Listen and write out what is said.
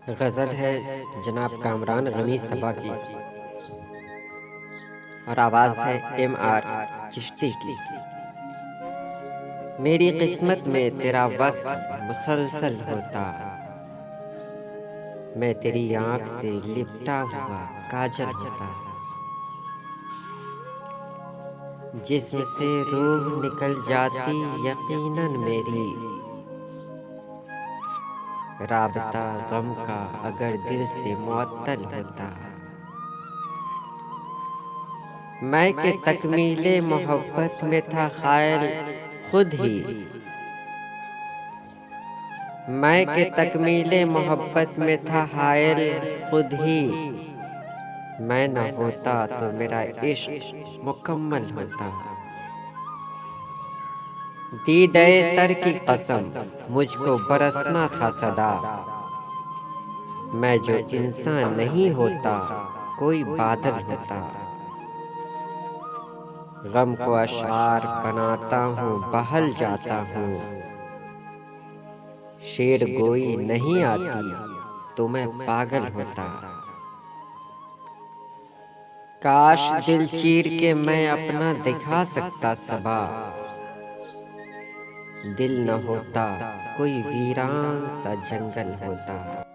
गज़ल है जनाब कामरान गनी सबा की और आवाज़ है M.R. चिश्ती की। मेरी किस्मत में तेरा वक्त मुसलसल होता, मैं तेरी आँख से लिपटा हुआ काजल होता। जिस्म से रूह निकल जाती यकीनन मेरी, राबता गम का अगर दिल से मुअत्तल होता। मैं के तकमीले मोहब्बत में था ख़ायल खुद ही, मैं के तकमीले मोहब्बत में था हायल खुद ही। मैं न होता तो मेरा इश्क मुकम्मल होता। दीदे तर की कसम मुझको बरसना था सदा, मैं जो इंसान नहीं होता कोई बादल होता। गम को अशार बनाता हूँ बहल जाता हूँ, शेर गोई नहीं आती तो मैं पागल होता। काश दिल चीर के मैं अपना दिखा सकता सबा, दिल न होता कोई वीरान सा जंगल होता।